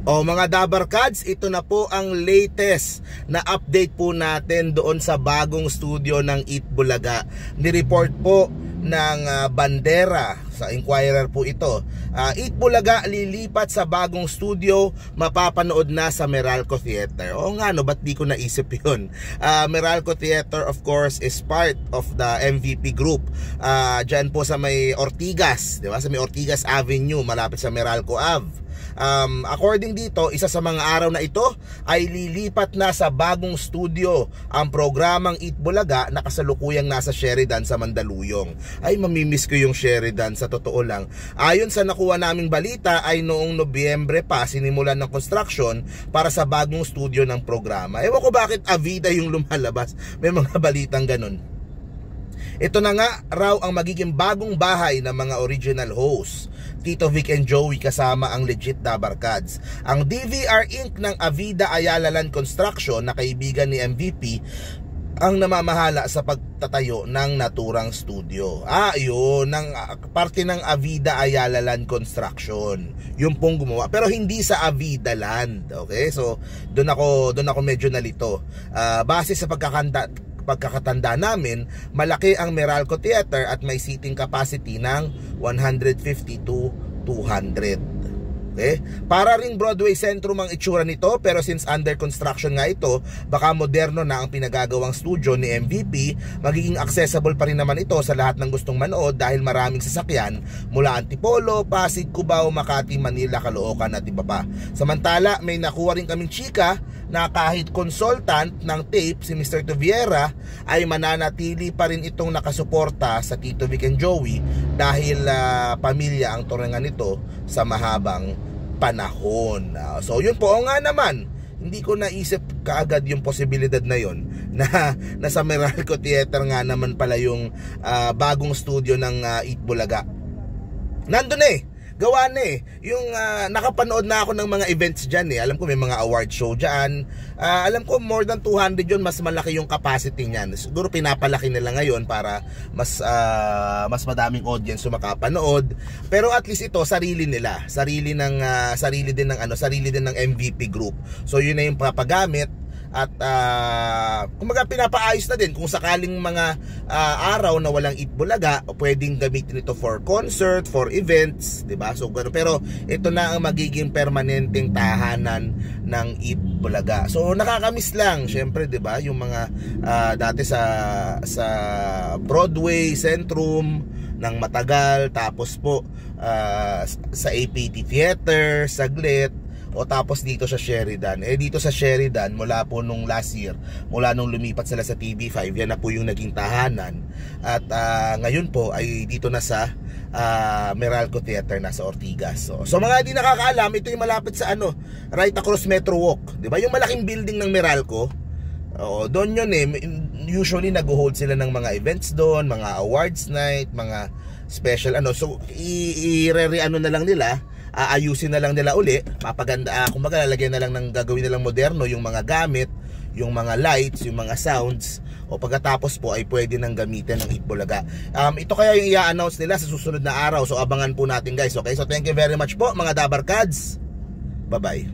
O mga Dabarkads, ito na po ang latest na update po natin doon sa bagong studio ng Eat Bulaga. Ni-report po ng Bandera, sa Inquirer po ito. Eat Bulaga lilipat sa bagong studio, mapapanood na sa Meralco Theater. O nga no, ba't di ko naisip yun? Meralco Theater of course is part of the MVP Group. Diyan po sa may Ortigas, di ba? Sa may Ortigas Avenue, malapit sa Meralco Ave. According dito, isa sa mga araw na ito ay lilipat na sa bagong studio ang programang Eat Bulaga na kasalukuyang nasa Sheridan sa Mandaluyong. Ay, mamimiss ko yung Sheridan sa totoo lang. Ayon sa nakuha naming balita ay noong Nobyembre pa sinimulan ng construction para sa bagong studio ng programa. Ewan ko bakit Avida yung lumalabas. May mga balitang ganun. Ito na nga raw ang magiging bagong bahay ng mga original hosts, Tito Vic and Joey kasama ang legit Dabarkads. Ang DVR Inc. ng Avida Ayala Land Construction na kaibigan ni MVP ang namamahala sa pagtatayo ng naturang studio. Yun, parte ng Avida Ayala Land Construction. Yung pong gumawa, pero hindi sa Avida Land. Okay? So, doon ako medyo nalito. Base sa pagkakatanda namin, malaki ang Meralco Theater at may seating capacity ng 150 to 200. Okay? Para ring Broadway Centrum ang itsura nito, pero since under construction nga ito, baka moderno na ang pinagagawang studio ni MVP. Magiging accessible pa rin naman ito sa lahat ng gustong manood dahil maraming sasakyan mula Antipolo, Pasig, Cubao, Makati, Manila, Caloocan at iba pa. Samantala, may nakuha rin kaming chika na kahit consultant ng tape si Mr. Tuviera ay mananatili pa rin itong nakasuporta sa Tito Vic and Joey dahil pamilya ang turingan nito sa mahabang panahon. So yun po, nga naman, hindi ko naisip kaagad yung posibilidad na yun na nasa Meralco Theater nga naman pala yung bagong studio ng Eat Bulaga. Nandun gawa na yung nakapanood na ako ng mga events dyan alam ko may mga award show dyan. Alam ko more than 200 yun, mas malaki yung capacity niyan. Siguro pinapalaki nila ngayon para mas madaming audience yung makapanood. Pero at least ito sarili nila, sarili din ng MVP Group. So yun na yung papagamit. At kumaga pinapaayos na din kung sakaling mga araw na walang Eat Bulaga, pwedeng gamitin ito for concert, for events, diba? So, pero ito na ang magiging permanenteng tahanan ng Eat Bulaga. So nakakamiss lang syempre, diba? Yung mga dati sa Broadway Centrum ng matagal, tapos po sa APT Theater saglit, o tapos dito sa Sheridan. Dito sa Sheridan, mula po nung last year, mula nung lumipat sila sa TV5, yan na po yung naging tahanan. At ngayon po ay dito na sa Meralco Theater na sa Ortigas. So mga di nakakaalam, ito yung malapit sa right across Metro Walk, di ba? Yung malaking building ng Meralco. Doon yun usually nag-hold sila ng mga events doon, mga awards night, mga special So na lang nila, aayusin na lang nila uli, mapaganda, kumbaga lalagyan na lang gagawin na lang moderno yung mga gamit, yung mga lights, yung mga sounds, o pagkatapos po ay pwede nang gamitin ng Eat Bulaga. Ito kaya yung i-announce nila sa susunod na araw, so abangan po natin guys. Okay, so thank you very much po mga Dabarkads. Bye bye.